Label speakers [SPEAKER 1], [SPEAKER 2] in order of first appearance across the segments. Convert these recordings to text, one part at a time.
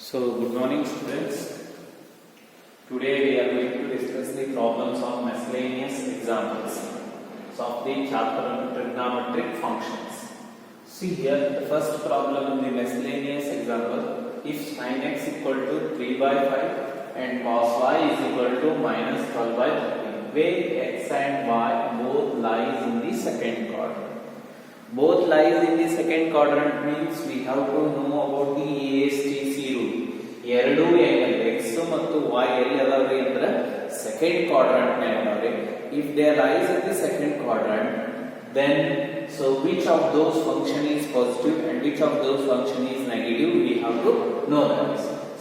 [SPEAKER 1] So, good morning students. Today we are going to discuss the problems of miscellaneous examples of the chapter on trigonometric functions. See here, the first problem in the miscellaneous example, if sin x equal to 3 by 5 and cos y is equal to minus 12 by 13, where x and y both lies in the second quadrant. Both lies in the second quadrant means we have to know about the ASTC rule. ಎರಡು angle x ಮತ್ತು y ಎಲ್ಲಿ ಅದಾವ್ರಿ ಅಂದ್ರೆ second quadrant ನ್ಯಾಗ ಅದಾವ್ರಿ. If they lies in the second quadrant, then so which of those function is positive and which of those function is negative, we have to know that.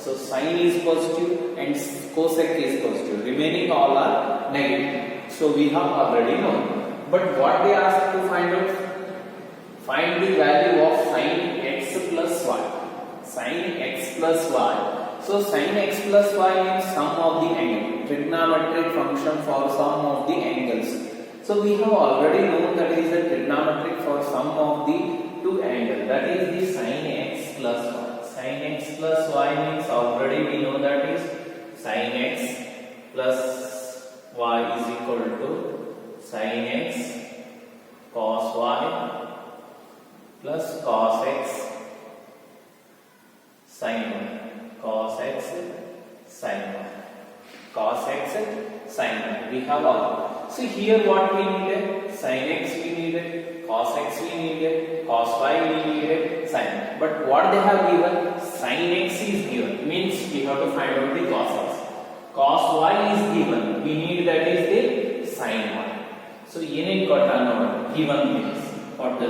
[SPEAKER 1] So sin is positive and cosec is positive. Remaining all are negative. So we have already known. But what they ask to find out? Find the value of sin x plus y. Sin x plus y. So sin x plus y means sum of the angle. Trigonometric function for sum of the angles. So we have already known that is the trigonometric for sum of the two angles. That is the sin x plus y. Sin x plus y means already we know that is sin x plus y is equal to sin x cos y plus cos x sin y. Cos x sin y. Cos x sin y. We have all. So here what we needed? Sin x we needed, cos x we needed, cos y we needed, sin y. But what they have given? Sin x is given. Means we have to find out the cos x. Cos y is given. We need that is the sin y. So ಏನೇನ್ ಕೊಟ್ಟಾನ ನೋಡಿ. Given means what the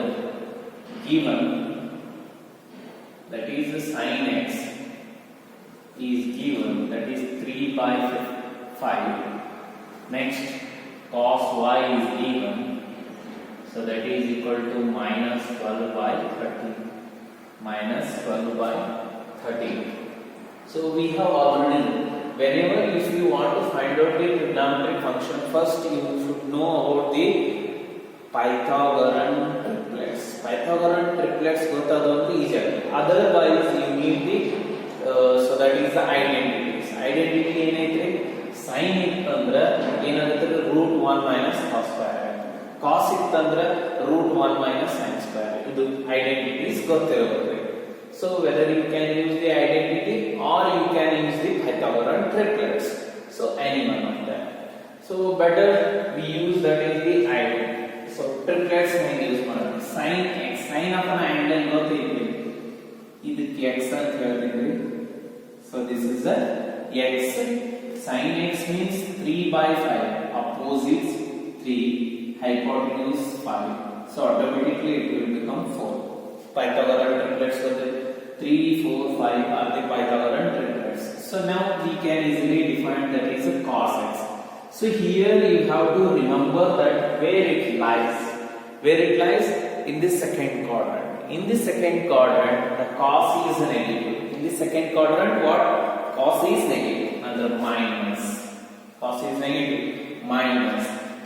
[SPEAKER 1] given, that is the sin x is given, that is 3 by 5. Next cos y is given, so that is equal to minus 12 by 13. Minus 12 by 13. So we have already, whenever if you want to find out the trigonometric function, first you should know about the Pythagorean triplets. Pythagorean triplets ಗೊತ್ತಾದ ಅಂದ್ರೆ easy. Otherwise you need the so that is the identities. Identity ಏನೈತ್ರಿ? sin ಇತ್ತಂದ್ರೆ ಏನಾಗುತ್ತೆ? root 1 minus cos square. cos ಇತ್ತಂದ್ರೆ root 1 minus sin square. ಇದು identities ಗೊತ್ತಿರಬೇಕು. So whether you can use the identity or you can use the Pythagorean triplets. So any one of them. So better we use that is the identity. So triplets ಹೆಂಗೆ use ಮಾಡೋದು? sin x, sin of an angle ಗೊತ್ತಿದೆ. ಇದಕ್ಕೆ x ಅಂತ ಹೇಳ್ತೀವಿ. So this is a x. Sin x means 3 by 5. Opposites 3, hypotenuse 5. So automatically it will become 4. Pythagorean triplets are the 3, 4, 5 are the Pythagorean triplets. So now we can easily define that is a cos x. So here you have to remember that where it lies. Where it lies? In the second quadrant. In the second quadrant, the cos is negative. In the second quadrant, what? Cos is negative. Under minus. Cos is negative. Minus.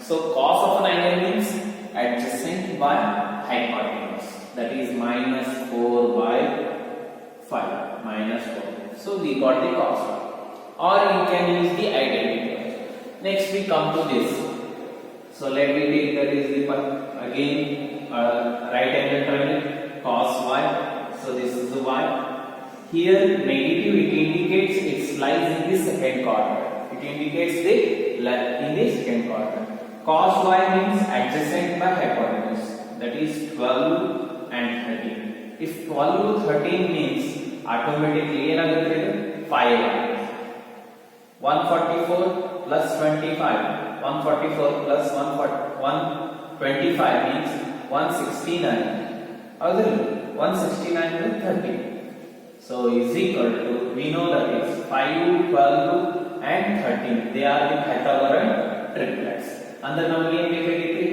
[SPEAKER 1] So cos of an angle means adjacent by hypotenuse. That is minus 4 by 5. Minus 4. So we got the cos. Or you can use the identity. Next we come to this. So let me take that is the again right angle triangle cos y. So this is the y. Here negative, it indicates it lies in the second quadrant. It indicates the in the second quadrant. Cos y means adjacent by hypotenuse. That is 12 and 13. If 12 to 13 means automatically ಏನಾಗುತ್ತೆ? 5. 144 plus 25. 144 plus 125 means 169. Other 169 with 30. So is equal to, we know that is 5, 12 and 13. They are the Pythagorean triplets. Under ನಮಗೆ ಏನು ಬೇಕಾಗಿತ್ತು?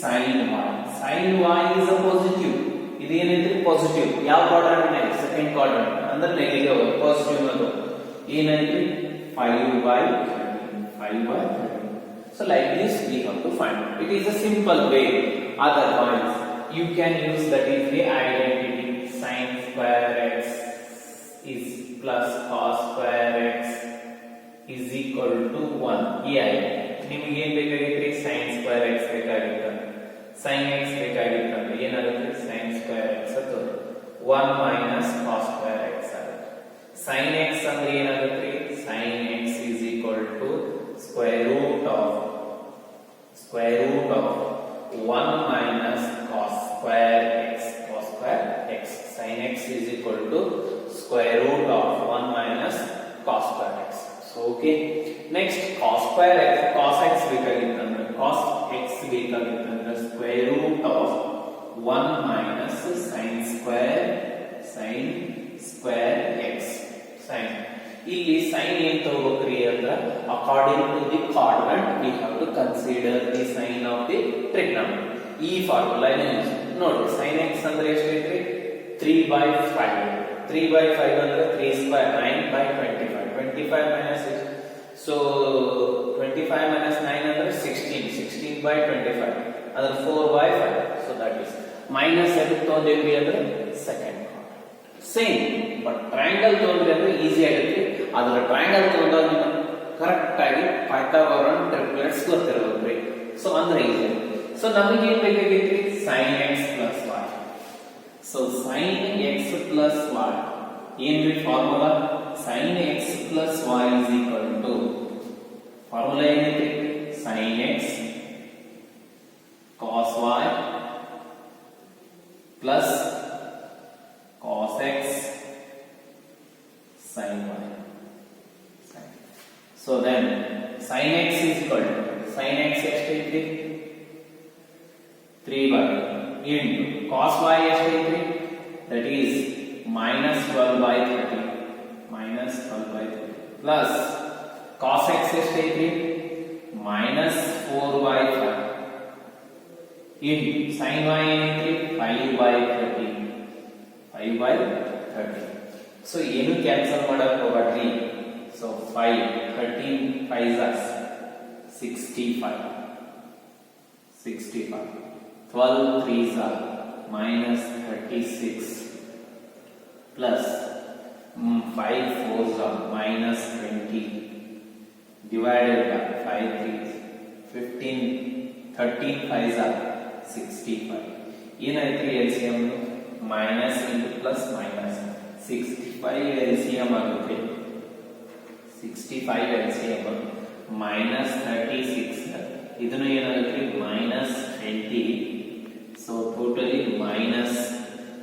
[SPEAKER 1] sin y. Sin y is a positive. ಇದು ಏನೈತ್ರಿ? Positive. ಯಾವ quadrant ನೇ? Second quadrant. ಅಂದ್ರೆ negative. Positive ಅನ್ನೋದು ಏನೈತ್ರಿ? 5 by 13. 5 by 13. So like this we have to find. It is a simple way. Otherwise you can use that is the identity sin square x is plus cos square x is equal to 1. ಈ ಆಯ್ತು. ನಿಮಗೆ ಏನು ಬೇಕಾಗಿತ್ತು? sin square x ಬೇಕಾಗಿತ್ತು. sin x ಬೇಕಾಗಿತ್ತು ಅಂದ್ರೆ ಏನಾಗುತ್ತೆ? sin square x ಅದು 1 minus cos square x ಆಗುತ್ತೆ. sin x ಅಂದ್ರೆ ಏನಾಗುತ್ತೆ? sin x is equal to square root of 1 minus cos square x. Cos square x. Sin x is equal to square root of 1 minus cos square x. So okay. Next cos square x, cos x ಬೇಕಾಗಿತ್ತಂದ್ರೆ cos x ಬೇಕಾಗಿತ್ತಂದ್ರೆ square root of 1 minus sin square x. Sin ಇಲ್ಲಿ sin ಏನ್ ತಗೋಬೇಕ್ರಿ ಅಂದ್ರೆ according to the coordinate we have to consider the sign of the trigonometry. ಈ formula use ನೋಡಿ. sin x ಅಂದ್ರೆ ಎಷ್ಟು ಐತ್ರಿ? 3/5. 3/5 ಅಂದ್ರೆ 3 square 9/25. 25 minus 6. So 25 minus 9 ಅಂದ್ರೆ 16. 16/25 ಅಂದ್ರೆ 4/5. So that is minus ಎದಕ್ಕೆ ತಗೊಂಡಿವಿ ಅಂದ್ರೆ ಸೆಕೆಂಡ್. ಸೇಮ್ ಬಟ್ ಟ್ರಯಾಂಗಲ್ ತಗೊಂಡ್ರೆ ಅಂದ್ರೆ ಈಸಿ ಆಗುತ್ತೆ. ಅದರ ಟ್ರಯಾಂಗಲ್ ತಗೊಂಡಾಗ ಕರೆಕ್ಟ್ ಆಗಿ ಪೈಥಾಗೋರನ್ ಟ್ರಿಪ್ಲೆಟ್ಸ್ ಗೊತ್ತಿರಬೇಕ್ರಿ. ಸೊ ಅಂದ್ರೆ ಈಸಿ. ಸೊ ನಮಗೆ ಏನ್ ಬೇಕಾಗಿತ್ತು? sin x plus y. So sin x plus y ಏನ್ರಿ formula? sin x plus y is equal to formula ಏನೈತಿ? sin x cos y plus cos x sin y. So then sin x is equal to sin x ಎಷ್ಟೈತಿ? 3 into cos y ಎಷ್ಟೈತಿ? That is minus 12/30 plus cos x ಎಷ್ಟೈತಿ? minus 4/5 into sin y ಏನೈತಿ? 5/30. So ಏನು cancel ಮಾಡಕ್ ಹೋಗ್ಬೇಡ್ರಿ. So 5 13 5s are 65. 12 3s are minus 36 plus 5 4s are minus 20 divided by 5 3s 15 13 5s are 65. ಏನಾಯ್ತು LCM? minus into plus minus 65 LCM ಆಗುತ್ತೆ. 65 LCM minus 36 ಇದನ್ನು ಏನಾಗುತ್ತೆ? minus 20. so totally minus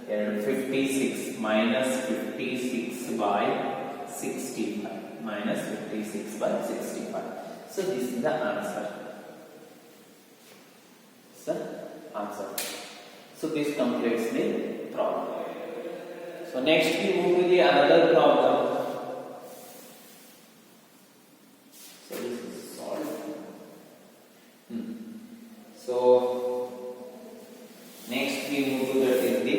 [SPEAKER 1] 56 minus 56 by 65 minus 56 by 65. So this is the answer. So this completes the problem. So next we move to the another problem. So this is solved. So next we move to that is the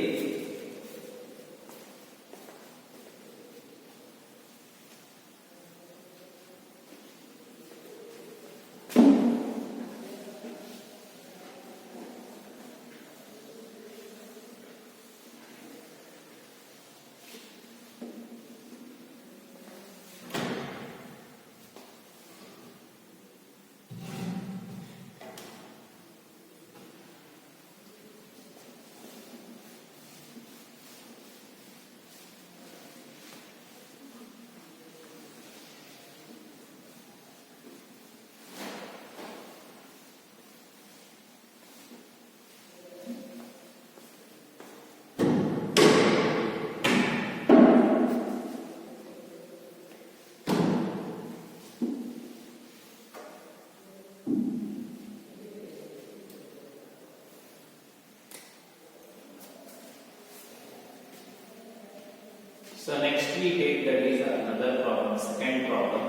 [SPEAKER 1] So next we take that is another problem, second problem.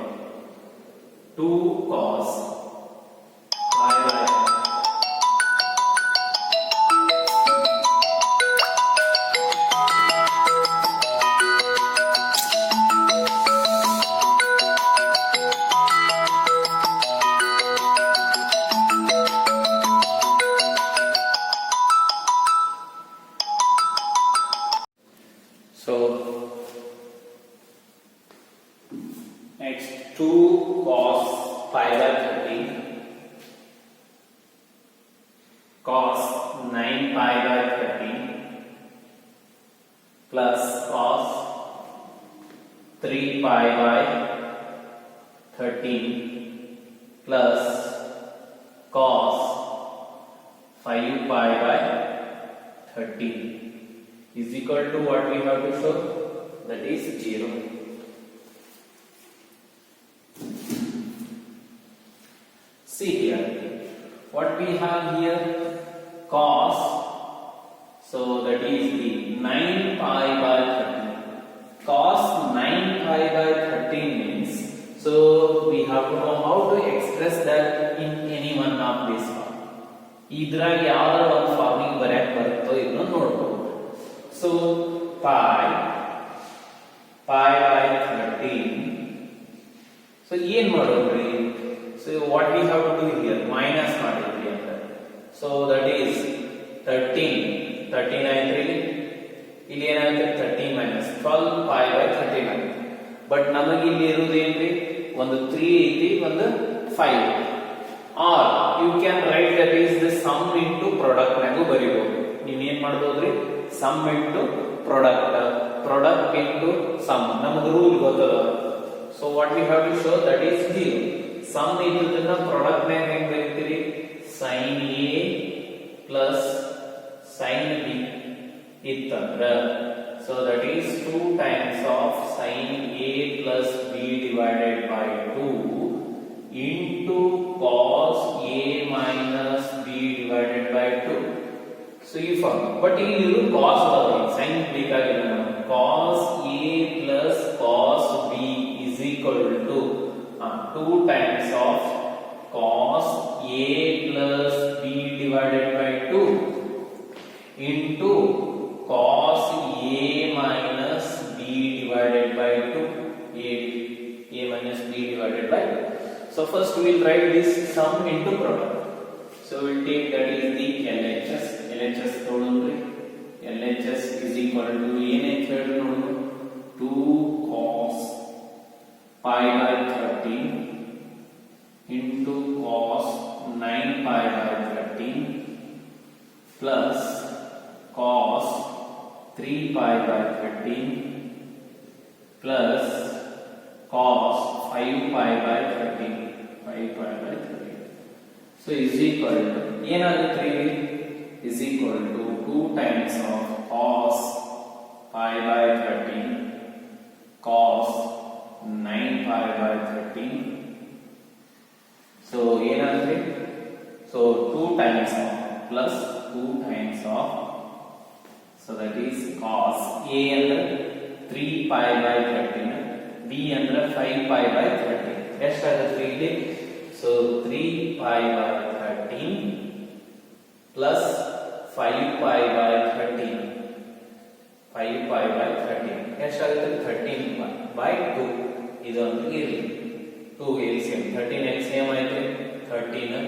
[SPEAKER 1] 2 cos y by So 2 cos pi by 30 cos 9 pi by 30 plus cos 3 pi by 13 plus cos 5 pi by 13 is equal to what we have to show, that is 0. See here, what we have here, cos, so that is the 9 pi by 13. Cos 9 pi by 13 means, so we have to know how to express that in any one of these form. ಇದ್ರಾಗ ಯಾವ್ದಾರ ಒಂದು farming ಬರೆಯಕ್ಕೆ ಬರುತ್ತೋ ಇದನ್ನ ನೋಡ್ಬೋದು. So pi by 13. So ಏನ್ ಮಾಡೋದ್ರಿ? So what we have to do here, minus ಮಾಡಿದ್ರಿ ಅಂತ. So that is 13 13 ಇಲ್ಲಿ ಏನಾಗುತ್ತೆ 13 minus 12 pi by 13. ಬಟ್ ನಮಗೆ ಇಲ್ಲಿ ಇರುವುದು ಏನ್ರಿ, ಒಂದು 3 ಐತಿ, ಒಂದು 5. or you can write that is the sum into product ನಾಗೂ ಬರೀಬಹುದು. ನೀವು ಏನ್ ಮಾಡಬಹುದ್ರಿ, sum into product into sum. ನಮಗೆ ರೂಲ್ ಗೊತ್ತದ. So what we have to show, that is 0. sum ಇದ್ದುದನ್ನ product ನಾಗ ಹೆಂಗ್ ಬರೀತೀರಿ, sin a plus sin b ಇತ್ತಂದ್ರ, so that is 2 times of sin a plus b divided by 2 into cos a minus b divided by 2. So you form, but ಇಲ್ಲಿ ಇದು cos ಬರೋದು, sin ಬೇಕಾಗಿಲ್ಲ ನಮಗೆ. cos a plus cos b is equal to 2 times of cos a plus b divided by 2 into cos a minus b divided by 2. a minus b divided by 2. So first we will write this sum into product. So we will take that is the LHS. LHS ತಗೊಳ್ಳಿ. LHS is equal to ಏನಂತ ಹೇಳಿ ನೋಡು, 2 cos pi by 13 into cos 9 pi by 13 plus cos 3 pi by 13 plus cos 5 pi by 13. 5 pi by 13. So is equal to ಏನಾಗುತ್ತೆ, is equal to 2 times of cos pi by 13 cos 9 pi by 13. So ಏನಾಗುತ್ತೆ, so 2 times of plus 2 times of, so that is cos a ಅಂದ್ರೆ 3 pi by 13, b ಅಂದ್ರೆ 5 pi by 13. ಎಷ್ಟಾಗುತ್ತೆ ಇಲ್ಲಿ, so 3 pi by 13 plus 5 pi by 13. 5 pi by 13 ಎಷ್ಟಾಗುತ್ತೆ, 13 by 2. ಇದೊಂದು ಇರಲಿ, 2 LCM, 13 LCM ಆಯ್ತು 13.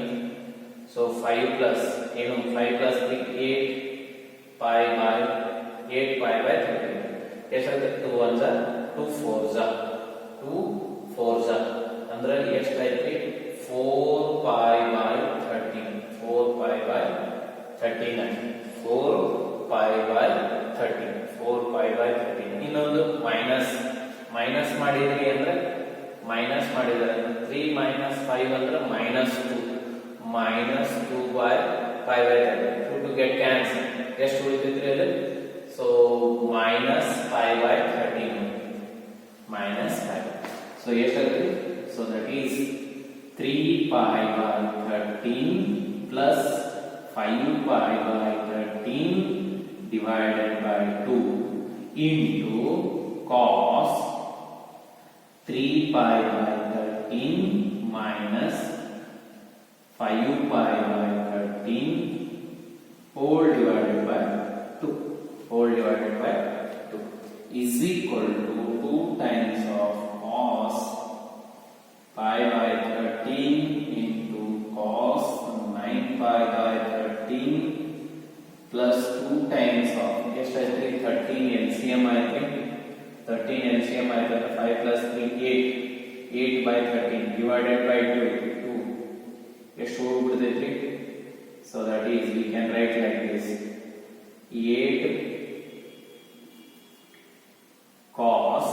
[SPEAKER 1] so 5 plus ಏನು, 5 plus 3 8 pi by 8 pi by 13. ಎಷ್ಟಾಗುತ್ತೆ, 2 1s 2 4s 2 4s ಅಂದ್ರೆ ಎಷ್ಟಾಯ್ತು, 4 pi by 13. 4 pi by 13 4 pi by 13. 4 pi by 13. ಇನ್ನೊಂದು ಮೈನಸ್ ಮಾಡಿದ್ರಿ ಅಂದ್ರೆ, ಮೈನಸ್ ಮಾಡಿದ್ರೆ 3 minus 5 ಅಂದ್ರೆ -2 -2 by pi by 13. to get cancel ಎಷ್ಟು ಉಳಿತೈತ್ರಿ ಅಲ್ಲಿ, so minus pi by 13 minus 5. so ಎಷ್ಟಾಗುತ್ತೆ, so that is 3 pi by 13 plus 5 pi by 13 divided by 2 into cos 3 pi by 13 minus 5 pi by 13 whole divided by 2 is equal to 2 times of cos pi by 13 into cos 9 pi by 13 plus 2 times of ಎಷ್ಟಾಯ್ತು 13 LCM ಆಯ್ತು 13 LCM ಆಯ್ತು 5 plus 3 8 8 by 13 divided by 2 ಎಷ್ಟು ಹೋಗ್ಬಿಡ್ತೈತ್ರಿ. So that is we can write like this 8 cos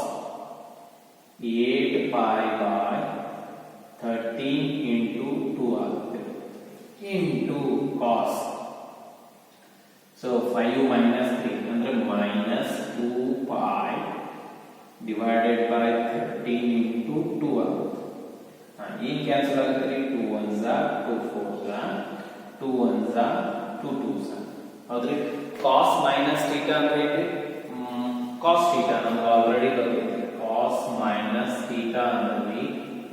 [SPEAKER 1] 8 pi by 13 into 2 ಆಗುತ್ತೆ into cos. So 5 minus 3 ಅಂದ್ರೆ minus 2 pi divided by 13 into 2 ಆಗುತ್ತೆ. ಏನು cancel ಆಗುತ್ತೆ ರೀ? 2 1s 2 4s 2 1s 2 2s. ಹೌದ್ರಿ. cos minus theta ಅಂದ್ರೆ ಏನ್ರಿ? cos theta ನಮಗೆ ಆಲ್ರೆಡಿ ಗೊತ್ತಿದೆ. cos minus theta ಅಂದ್ರೆ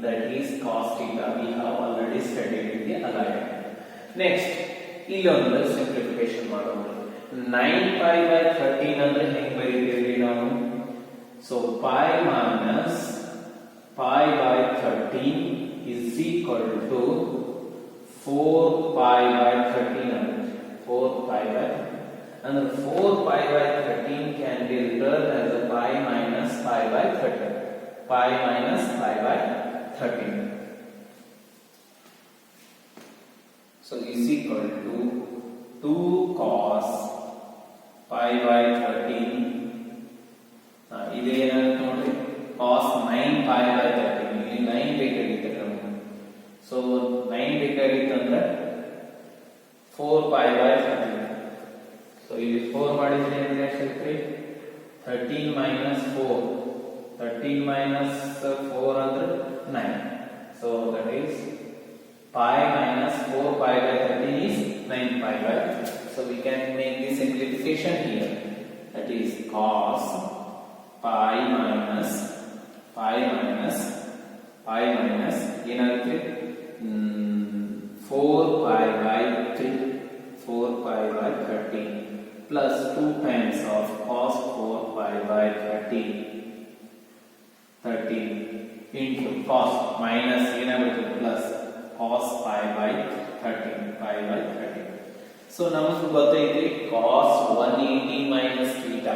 [SPEAKER 1] that is cos theta. We have already studied in the allied. Next ಇಲ್ಲೊಂದು ಸಿಂಪ್ಲಿಫಿಕೇಶನ್ ಮಾಡೋಣ. 9 pi by 13 ಅಂದ್ರೆ ಹೆಂಗ್ ಬರೀತೀವಿ ನಾವು? So pi minus pi by 13 is equal to 4 pi by 13. 4 pi by and 4 pi by 13 can be written as a pi minus pi by 13. Pi minus pi by 13. So is equal to 2 cos pi by 13. ಇದೇನಾಗುತ್ತೆ ನೋಡಿ, cos 9 pi by 13. ಇಲ್ಲಿ 9 ಬೇಕಾಗಿತ್ತು ನಮಗೆ. So 9 ಬೇಕಾಗಿತ್ತಂದ್ರೆ 4 pi by 13. So ಇಲ್ಲಿ 4 ಮಾಡಿದ್ರೆ ಏನು ಎಷ್ಟಾಗುತ್ತೆ? 13 minus 4. 13 minus 4 ಅಂದ್ರೆ 9. So that is pi minus 4 pi by 13 is 9 pi by. So we can make the simplification here. That is cos pi minus ಏನಾಗುತ್ತೆ? 4 pi by 3 4 pi by 13 plus 2 times of cos 4 pi by 13 into cos minus ಏನಾಗುತ್ತೆ? plus cos pi by 13. So ನಮಗೆ ಗೊತ್ತೈತಿ cos 180 minus theta.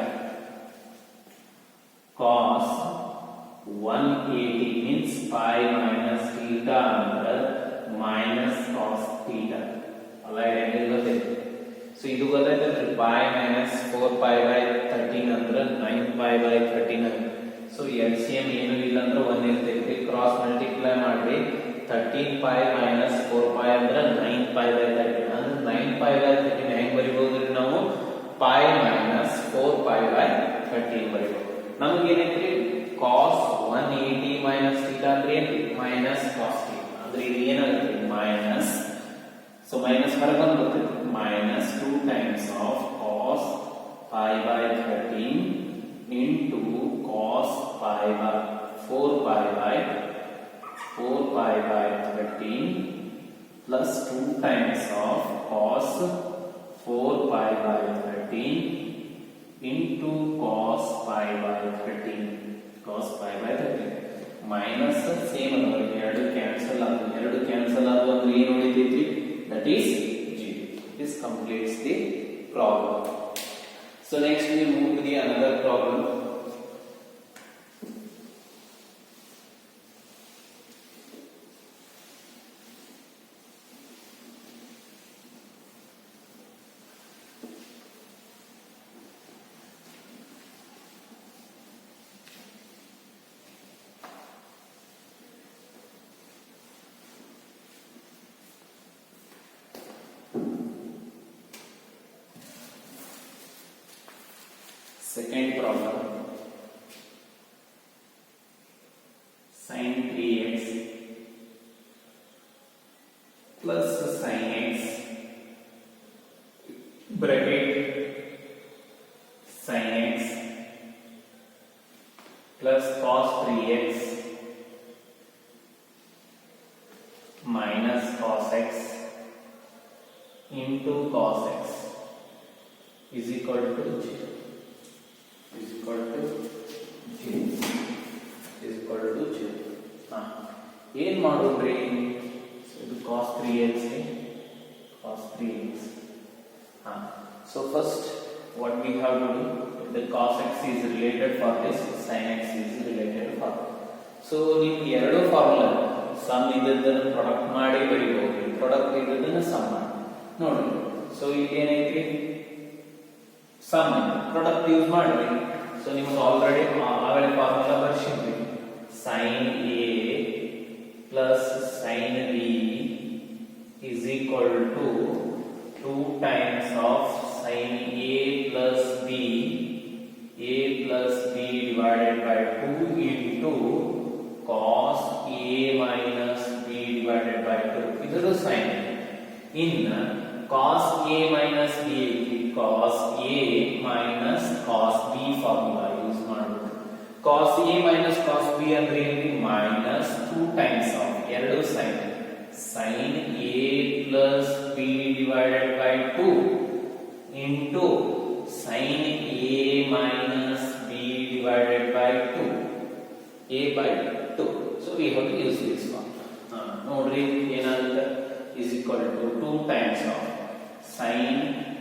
[SPEAKER 1] cos 180 means pi minus theta ಅಂದ್ರೆ minus cos theta. ಅಲ್ಲ ಹೆಂಗೆ ಗೊತ್ತೈತಿ? So ಇದು ಗೊತ್ತಾಯ್ತಂದ್ರೆ pi minus 4 pi by 13 ಅಂದ್ರೆ 9 pi by 13. So LCM ಏನು ಇಲ್ಲ ಅಂದ್ರೆ 1 ಇರ್ತೈತಿ. ಕ್ರಾಸ್ ಮಲ್ಟಿಪ್ಲೈ ಮಾಡ್ರಿ. 13 pi minus 4 pi ಅಂದ್ರೆ 9 pi by 13. ಅಂದ್ರೆ 9 pi by 13 ಹೆಂಗ್ ಬರಿಬಹುದ್ರಿ ನಾವು? pi minus 4 pi by 13 ಬರಿಬಹುದು. ನಮಗೆ ಏನೈತ್ರಿ? cos 180 minus theta ಅಂದ್ರೆ ಏನು? minus cos theta. ಅಂದ್ರೆ ಇದು ಏನಾಗುತ್ತೆ? minus. ಸೊ ಮೈನಸ್ ಹೊರಗೆ ಬಂದ್ಬಿಡುತ್ತೆ. minus 2 times of cos pi by 13 into cos pi by 4 pi by 13 plus 2 times of cos 4 pi by 13 into cos pi by 13 minus same ಅಂದ್ರೆ ಎರಡು cancel ಆದವು ಅಂದ್ರೆ ಏನು ಉಳಿತೈತಿ? that is 0. This completes the problem. So next we move to the another problem. Second problem, sin 3x plus sin x bracket sin x plus cos 3x minus cos x into cos x is equal to 0. ಏನ್ ಮಾಡೋದ್ರಿ? ಇದು cos 3x. So first what we have to do, if the cos x is related for this, sin x is related for that. So ನೀವು ಎರಡು formula some ಇದ್ದದನ್ನು product ಮಾಡಿ ಬರೀಬಹುದು, product ಇದ್ದದನ್ನು some ಮಾಡಿ ನೋಡಿ. So ಇಲ್ಲಿ ಏನೈತಿ ಸಮ್ ಪ್ರಾಡಕ್ಟ್ ಯೂಸ್ ಮಾಡ್ರಿ. So ನಿಮಗೆ ಆಲ್ರೆಡಿ ಆವೇಳೆ ಫಾರ್ಮುಲಾ ಬರ್ಸಿದ್ವಿ, sin A plus sin B is equal to 2 times of sin A plus B divided by 2 into cos A minus B divided by 2. ಇದರ sin. ಇನ್ನು cos A minus B cos A minus cos B formula use ಮಾಡಬೇಕು. cos A minus cos B ಅಂದ್ರೆ ಇಲ್ಲಿ minus 2 times of ಎರಡು sin A plus B divided by 2 into sin A minus B divided by 2 A by 2. So we have to use this one. ನೋಡ್ರಿ ಏನಾಗುತ್ತೆ is equal to 2 times of sin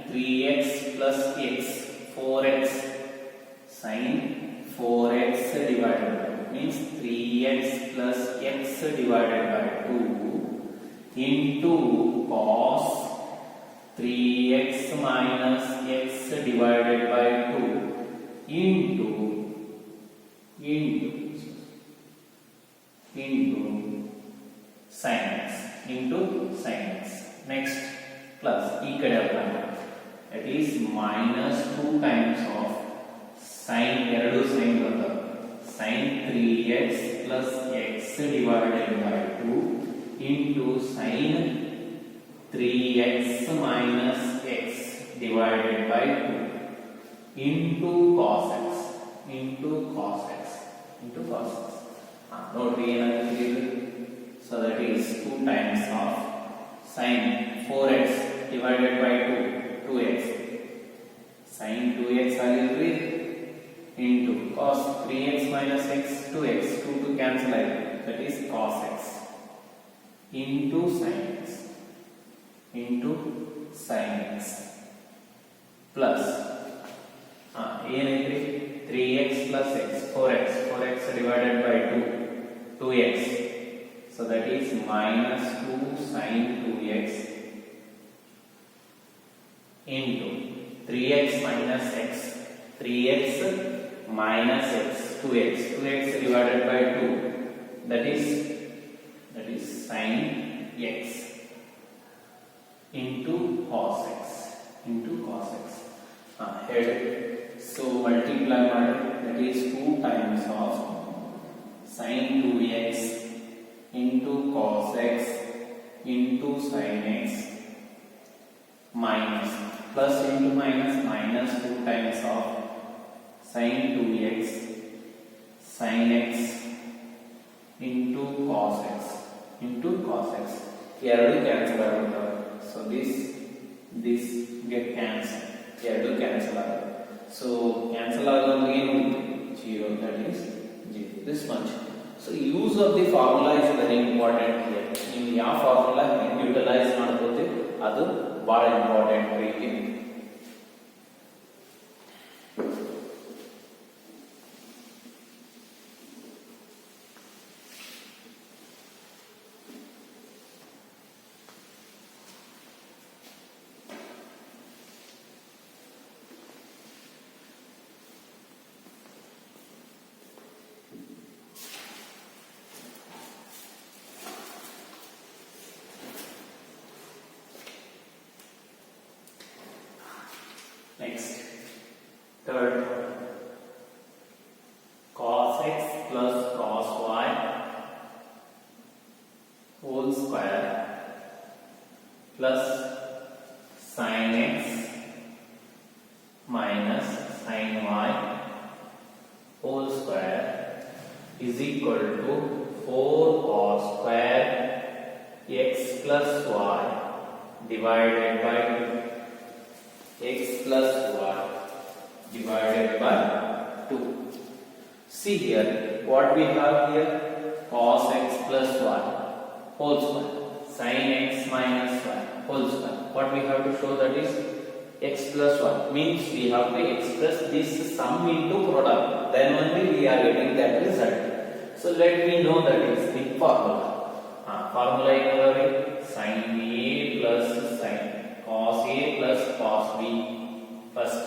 [SPEAKER 1] 3x plus x 4x sin 4x divided by means 3x plus x divided by 2 into cos 3x minus x divided by 2 into sin x into sin x. Next plus e kade that is minus 2 times of sin ಎರಡು sin ಬರ್ತದೆ sin 3x plus x divided by 2 into sin 3x minus x divided by 2 into cos x into cos x into cos x. ನೋಡ್ರಿ ಏನಾಗುತ್ತೆ ಇದು. So that is 2 times of sin 4x divided by 2x sin 2x ಆಗಿದ್ರಿ into cos 3x minus x 2x 2 to cancel ಆಗಿದೆ that is cos x into sin x plus ಏನೈತ್ರಿ 3x plus x 4x divided by 2x. So that is minus 2 sin 2x into 3x minus x 3x minus x 2x divided by 2 that is sin x into cos x here. So multiply that is 2 times of sin 2x into cos x into sin x minus plus into minus 2 times of sin 2x sin x into cos x ಎರಡು cancel ಆಗುತ್ತವೆ. So this get cancelled, ಎರಡು cancel ಆಗುತ್ತೆ. So cancel ಆಗೋದು ಏನು 0 that is 0 this much. So use of the formula is very important here. ನೀವು ಯಾವ formula utilise ಮಾಡ್ಕೋತೀವಿ ಅದು ಬಹಳ ಇಂಪಾರ್ಟೆಂಟ್ ರೀತಿ. Next, third, cos x plus cos y whole square plus sin x minus sin y whole square is equal to 4 cos square x plus y divided by x plus y divided by 2. See here what we have here, cos x plus y whole square sin x minus y whole square. What we have to show, that is x plus y means we have to express this sum into product, then only we are getting that result. So let me know that is the formula. Formula ಏನದರಿ sin A plus sin cos A plus cos B. First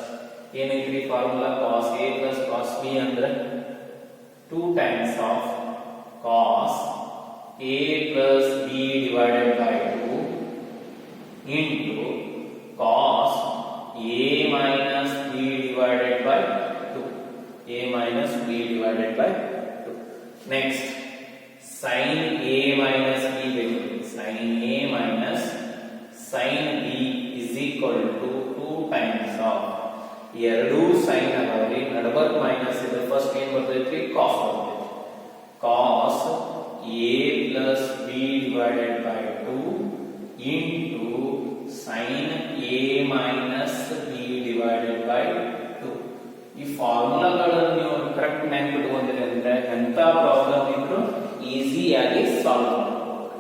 [SPEAKER 1] ಏನೈತ್ರಿ formula cos A plus cos B ಅಂದ್ರೆ 2 times of cos A plus B divided by 2 into cos A minus B divided by 2. A minus B divided by 2. Next, sin A minus B sin A minus sin B is equal to 2 times of ಎರಡು sin ಅದಾವ್ರಿ ನಡಬರ್ಕ್ minus ಇದೆ first ಏನ್ ಬರ್ತೈತ್ರಿ cos ಬರ್ತೈತಿ cos A plus B divided by 2 into sin A minus B divided by 2. ಈ ಫಾರ್ಮುಲಾಗಳನ್ನು ನೀವು correct ನೆನಪಿಟ್ಕೊಂಡ್ರೆ ಅಂದ್ರೆ ಎಂತ ಪ್ರಾಬ್ಲಮ್ ಇದ್ರು ಈಸಿಯಾಗಿ ಸಾಲ್ವ್ ಮಾಡಬಹುದು.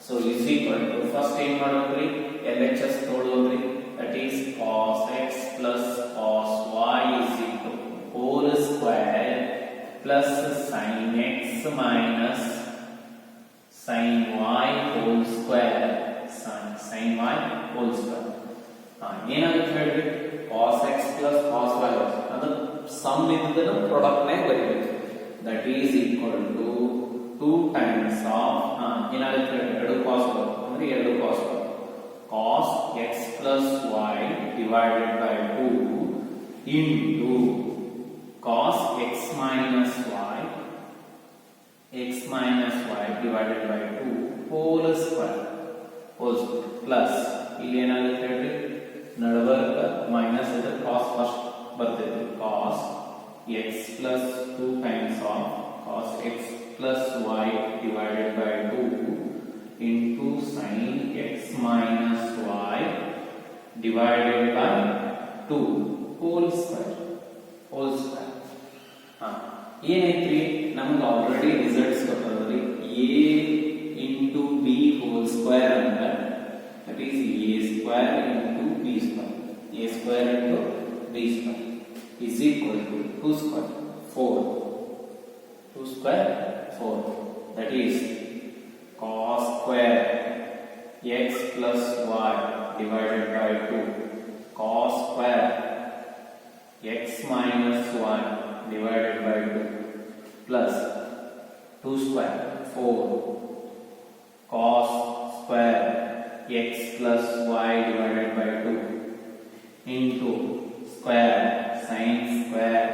[SPEAKER 1] So is equal to first ಏನ್ ಮಾಡೋದ್ರಿ LHS ತಗೊಳ್ಳೋದ್ರಿ that is cos x plus cos y is equal to whole square plus sin x minus sin y whole square sin y whole square. ಏನಾಗುತ್ತೆ ಹೇಳ್ರಿ cos x plus cos y ಅದು sum ಇದ್ದದನ್ನು product ನೇ ಬರೀಬೇಕು that is equal to 2 times of ಏನಾಗುತ್ತೆ ಹೇಳ್ರಿ ಎರಡು cos ಬರುತ್ತೆ ಅಂದ್ರೆ ಎರಡು cos ಬರುತ್ತೆ cos x plus y divided by 2 into cos x minus y divided by 2 whole square plus ಇಲ್ಲಿ ಏನಾಗುತ್ತೆ ಹೇಳ್ರಿ ನಡಬರ್ಕ ಮೈನಸ್ ಇದೆ cos ಫಸ್ಟ್ ಬರ್ತೈತೆ cos x plus 2 times of cos x plus y divided by 2 into sin x minus y divided by 2 whole square ಏನೈತ್ರಿ ನಮ್ಗೆ already results ಗೊತ್ತದ್ರಿ a into b whole square ಅಂದ್ರೆ that is a square into b square a square into b square is equal to 2 square 4 2 square 4 that is cos square x plus y divided by 2 cos square x minus y divided by 2 plus 2 square 4 cos square x plus y divided by 2 into square sin square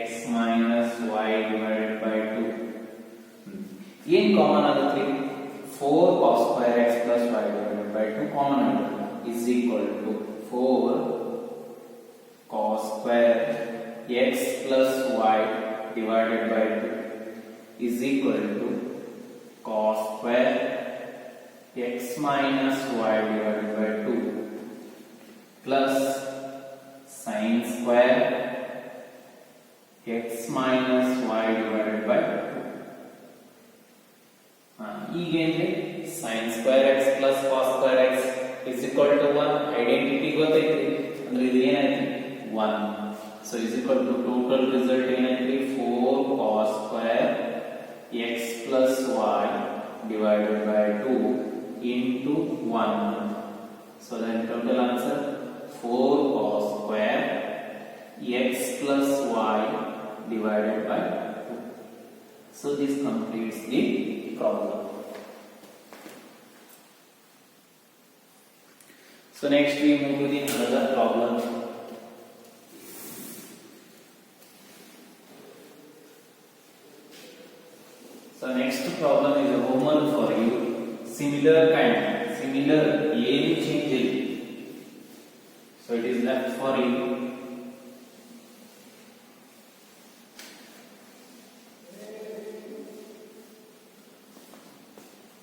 [SPEAKER 1] x minus y divided by 2 ಏನ್ common ಆಗುತ್ತೆ 4 cos square x plus y divided by 2 common ಆಗುತ್ತೆ is equal to 4 cos square x plus y divided by 2 is equal to cos square x minus y divided by 2 plus sin square x minus y divided by 2. ಈಗೇನ್ರಿ sin square x plus cos square x is equal to 1 identity ಗೊತ್ತೈತಿ ಅಂದ್ರೆ ಇದು ಏನಾಯ್ತು 1 so is equal to total result ಏನೈತಿ 4 cos square x plus y divided by 2 into 1 so then total answer 4 cos square x plus y divided by 2. So this completes the problem. So next we move to the another problem. So next problem is a homework for you. Similar any change it. So it is left for you.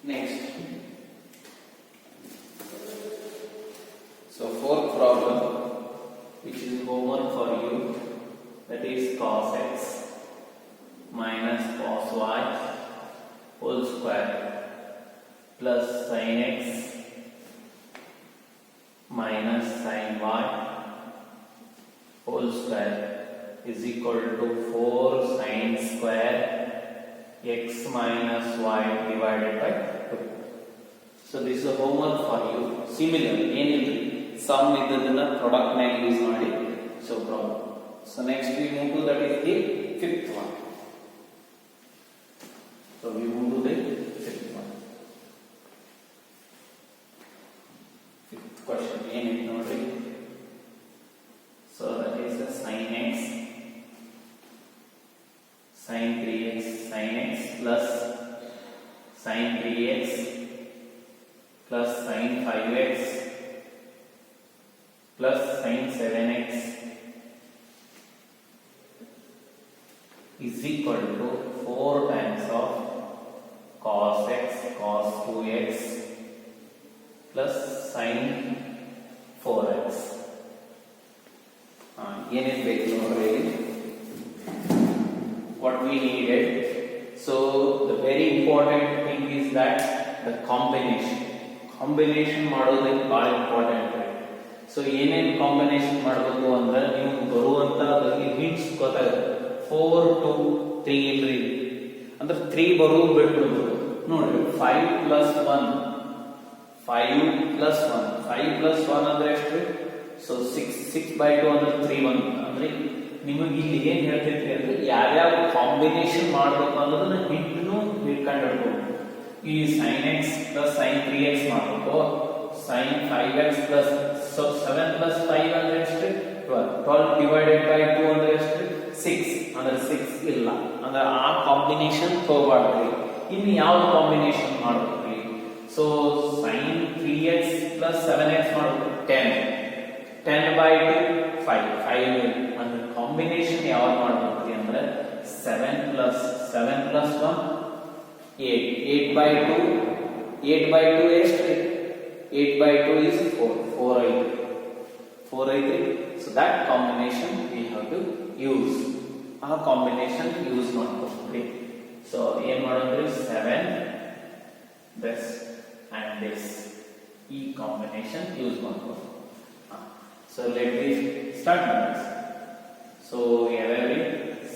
[SPEAKER 1] Next. So fourth problem, which is homework for you, that is cos x minus cos y whole square plus sin x minus sin y whole square is equal to 4 sin square x minus y divided by 2. So this is a homework for you. Similar, ಏನಿಲ್ಲ sum ಇದ್ದದನ್ನ product ನಾಗ use ಮಾಡಿ so problem. So next we move to that is the fifth one. So we move to the fifth one. Fifth question ಏನಿದೆ ನೋಡ್ರಿ. So that is the sin x sin 3x sin x plus sin 3x plus sin 5x plus sin 7x is equal to 4 times of cos x cos 2x plus sin 4x. ಏನೇನು ಬೇಕು ನೋಡ್ರಿ. What we needed, so the very important thing is that the combination ಮಾಡೋದು ಬಹಳ important. So ಏನೇನು combination ಮಾಡಬೇಕು ಅಂದ್ರೆ ನೀವು ಬರುವಂತ ಹಿಂಟ್ಸ್ ಗೊತ್ತಾಗುತ್ತೆ. 4 to 3 ಇಲ್ರಿ ಅಂದ್ರೆ 3 ಬರೋದು ಬಿಟ್ಬಿಡ್ಬೋದು ನೋಡ್ರಿ. 5 plus 1 5 plus 1 ಅಂದ್ರೆ ಎಷ್ಟು? ಸೊ 6 by 2 ಅಂದ್ರೆ 3 1 ಅಂದ್ರೆ ನಿಮಗೆ ಇಲ್ಲಿ ಏನ್ ಹೇಳ್ತೈತಿ ಅಂದ್ರೆ ಯಾವ್ಯಾವ ಕಾಂಬಿನೇಷನ್ ಮಾಡಬೇಕು ಅನ್ನೋದನ್ನ ಹಿಂಟ್ನು ಕಂಡುಹಿಡ್ಬೋದು. ಈ sin x plus sin 3x ಮಾಡಬೇಕು. sin 5x plus 7 plus 5 ಅಂದ್ರೆ ಎಷ್ಟು? 12 divided by 2 ಅಂದ್ರೆ ಎಷ್ಟು? 6 ಅಂದ್ರೆ 6 ಇಲ್ಲ ಅಂದ್ರೆ ಆ ಕಾಂಬಿನೇಷನ್ ತಗೋಬಾರ್ದ್ರಿ. ಇನ್ನು ಯಾವ ಕಾಂಬಿನೇಷನ್ ಮಾಡ್ಬೇಕ್ರಿ? So sin 3x plus 7x ಮಾಡಬೇಕು. 10 by 2 5 ಅಂದ್ರೆ ಕಾಂಬಿನೇಷನ್ ಯಾವಾಗ ಮಾಡಬೇಕು ಅಂದ್ರೆ 7 plus 1 8 by 2 ಎಷ್ಟು? 8 by 2 is 4 ಐತಿ. So that combination we have to use. ಆ ಕಾಂಬಿನೇಷನ್ ಯೂಸ್ ಮಾಡ್ತೀವಿ. ಸೊ ಏನ್ ಮಾಡೋದ್ರಿ? 7 this and this ಈ ಕಾಂಬಿನೇಷನ್ ಯೂಸ್ ಮಾಡ್ತೀವಿ. So let me start with this. So we have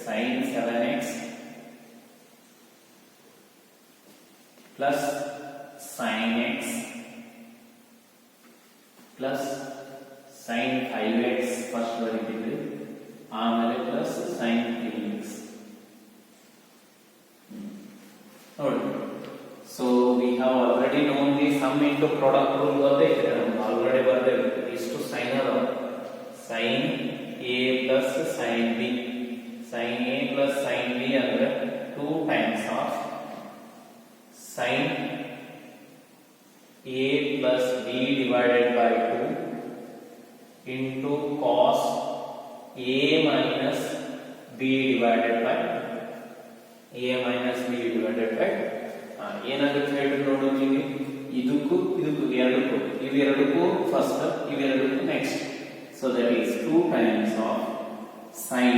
[SPEAKER 1] sin 7x plus sin x plus sin 5x first ಬರೀತೀವಿ, ಆಮೇಲೆ plus sin 3x. ನೋಡಿ, so we have already known the sum into product rule ಗೊತ್ತೈತೆ, already ಬರ್ದೇವೆ. ಇಷ್ಟು sin ಅದಾವ. sin a plus sin b, sin a plus sin b ಅಂದ್ರೆ 2 times of sin a plus b divided by 2 into cos a minus b divided by ಏನಾಗುತ್ತೆ ಹೇಳಿ ನೋಡೋದು. ಇದಕ್ಕೂ ಇವೆರಡಕ್ಕೂ ಫಸ್ಟ್, ಇವೆರಡಕ್ಕೂ next. So that is 2 times of sin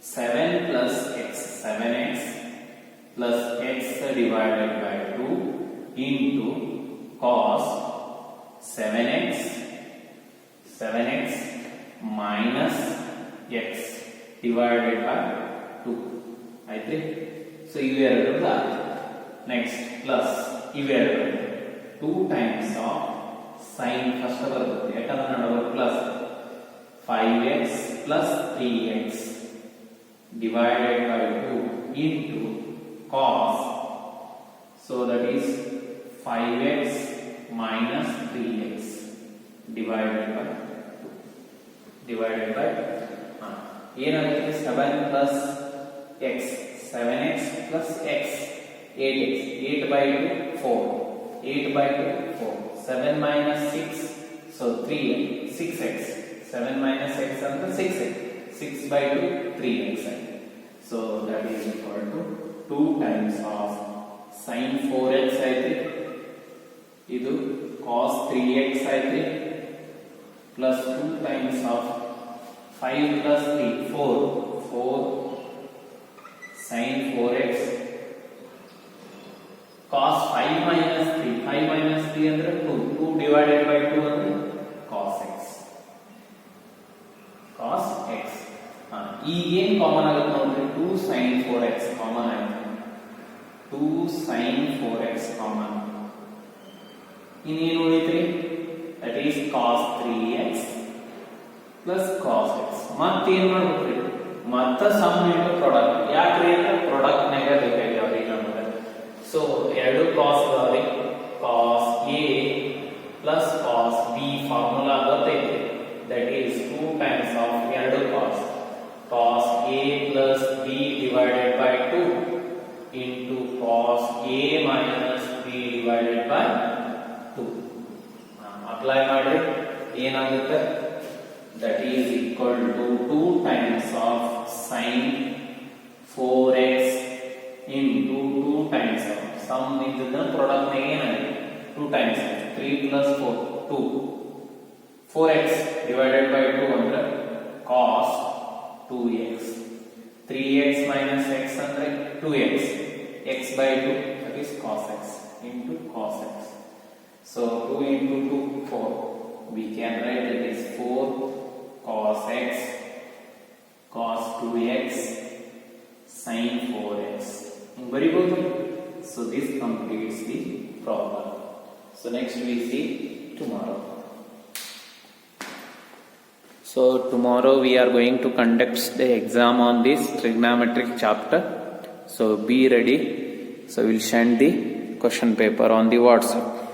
[SPEAKER 1] 7 plus x 7x plus x divided by 2 into cos 7x minus x divided by 2 ಆಯ್ತ್ರಿ. So ಇವೆರಡು next plus ಇವೆರಡು 2 times of sin first ಬರುತ್ತೆ, ಯಾಕಂದ್ರೆ ನಡುವೆ plus 5x plus 3x divided by 2 into cos, so that is 5x minus 3x divided by 2 ಏನಾಗುತ್ತೆ? 7 plus x 7x plus x 8x 8 by 2 4 8 by 2 4 7 minus 6 so 3 6x 7 minus x ಅಂದ್ರೆ 6x 6 by 2 3x. So that is equal to 2 times of sin 4x ಆಯ್ತು, ಇದು cos 3x ಆಯ್ತು, plus 2 times of 5 plus 3 4 sin 4x cos 5 minus 3 ಅಂದ್ರೆ 2 divided by 2 ಅಂದ್ರೆ cos x. ಈಗ ಏನು common ಆಗುತ್ತೆ ನೋಡ್ರಿ? 2 sin 4x ಕಾಮನ್ ಆಯ್ತು. 2 sin 4x common. ಇನ್ನೇನು ಉಳಿತ್ರಿ? That is cos 3x plus cos x. ಮತ್ತೇನು ಮಾಡ್ಬೇಕ್ರಿ? ಮತ್ತ ಸಮ್ ಇಂಟು ಪ್ರಾಡಕ್ಟ್. ಯಾಕ್ರಿ ಅಂದ್ರೆ ಪ್ರಾಡಕ್ಟ್ ನಾಗ ಬೇಕಾಗ್ಯಾವ್ರಿ ನಮಗೆ. ಸೊ ಎರಡು ಕಾಸ್ ಅದಾವ್ರಿ. cos a plus cos b formula ಗೊತ್ತೈತಿ. That is 2 times of ಎರಡು cos a plus b divided by 2 into cos a minus b divided by 2. Apply ಮಾಡಿ ಏನಾಗುತ್ತೆ? That is equal to 2 times of sin 4x into 2 times of sum into the product again 2 times 3 plus 4 2 4x divided by 2 andre cos 2x 3x minus x andre 2x x by 2 that is cos x into cos x. So 2 into 2 4. We can write that is 4 cos x cos 2x sin 4x. Very good. So this completes the problem. So next we see tomorrow. So tomorrow we are going to conduct the exam on this trigonometric chapter. So be ready. So we'll send the question paper on the WhatsApp.